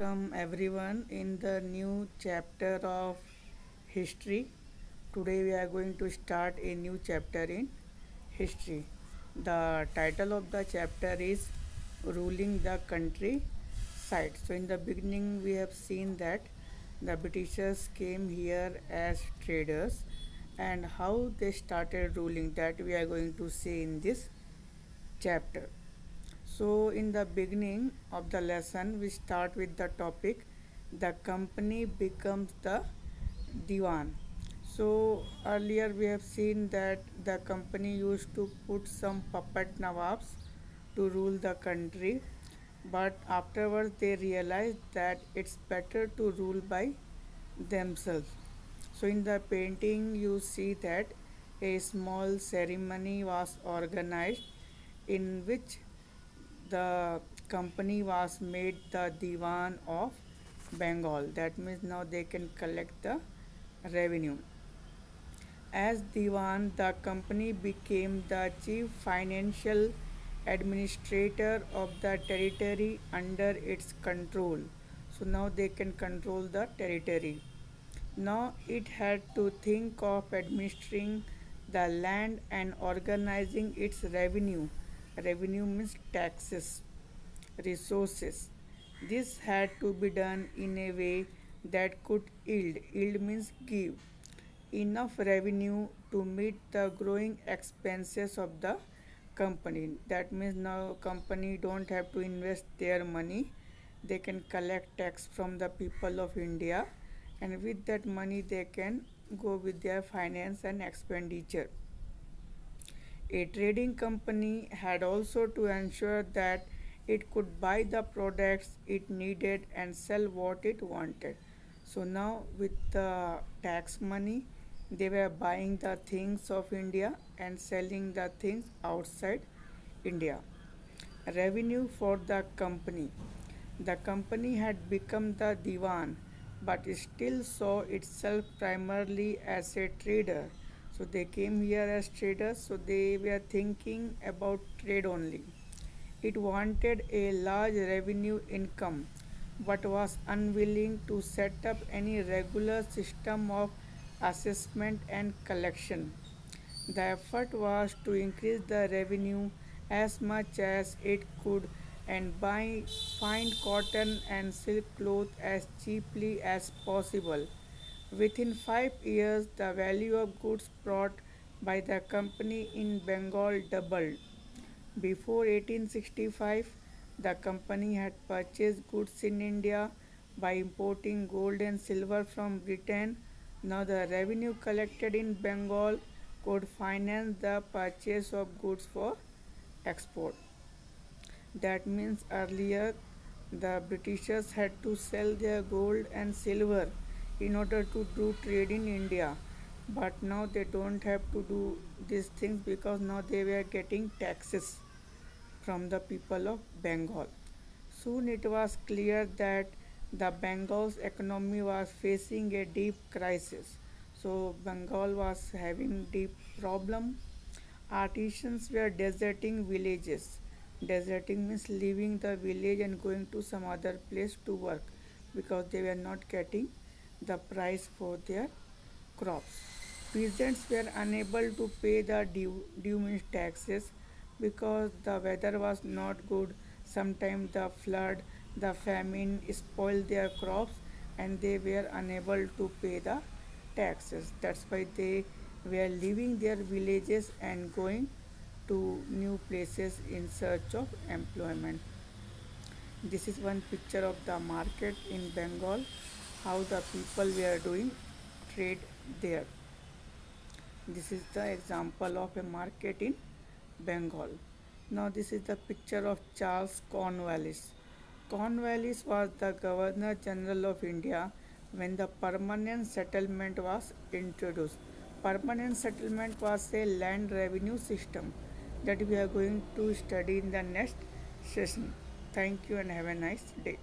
welcome everyone in the new chapter of history. Today we are going to start a new chapter in history. The title of the chapter is Ruling the Country Side. So in the beginning we have seen that the Britishers came here as traders and how they started ruling, that we are going to see in this chapter. So, in the beginning of the lesson, we start with the topic the company becomes the diwan. So, earlier we have seen that the company used to put some puppet nawabs to rule the country, but afterwards they realized that it's better to rule by themselves. So, in the painting, you see that a small ceremony was organized in which the company was made the Diwan of Bengal. That means now they can collect the revenue. As Diwan, the company became the chief financial administrator of the territory under its control. So now they can control the territory. Now it had to think of administering the land and organizing its revenue. Revenue means taxes, resources. This had to be done in a way that could yield. Yield means give enough revenue to meet the growing expenses of the company. That means now company don't have to invest their money. They can collect tax from the people of India, and with that money they can go with their finance and expenditure. A trading company had also to ensure that it could buy the products it needed and sell what it wanted. So now with the tax money, they were buying the things of India and selling the things outside India. Revenue for the company. The company had become the diwan but still saw itself primarily as a trader. So they came here as traders, so they were thinking about trade only. It wanted a large revenue income but was unwilling to set up any regular system of assessment and collection. The effort was to increase the revenue as much as it could and buy fine cotton and silk cloth as cheaply as possible. Within 5 years, the value of goods brought by the company in Bengal doubled. Before 1865, the company had purchased goods in India by importing gold and silver from Britain. Now, the revenue collected in Bengal could finance the purchase of goods for export. That means earlier the Britishers had to sell their gold and silver in order to do trade in India. But now they don't have to do these things because now they were getting taxes from the people of Bengal. Soon it was clear that the Bengal's economy was facing a deep crisis. So Bengal was having deep problem. Artisans were deserting villages. Deserting means leaving the village and going to some other place to work because they were not getting the price for their crops. Peasants were unable to pay the due means taxes because the weather was not good. Sometimes the flood, the famine spoiled their crops and they were unable to pay the taxes. That's why they were leaving their villages and going to new places in search of employment. This is one picture of the market in Bengal, how the people were doing trade there. This is the example of a market in Bengal. Now this is the picture of Charles Cornwallis. Cornwallis was the Governor General of India when the permanent settlement was introduced. Permanent settlement was a land revenue system that we are going to study in the next session. Thank you and have a nice day.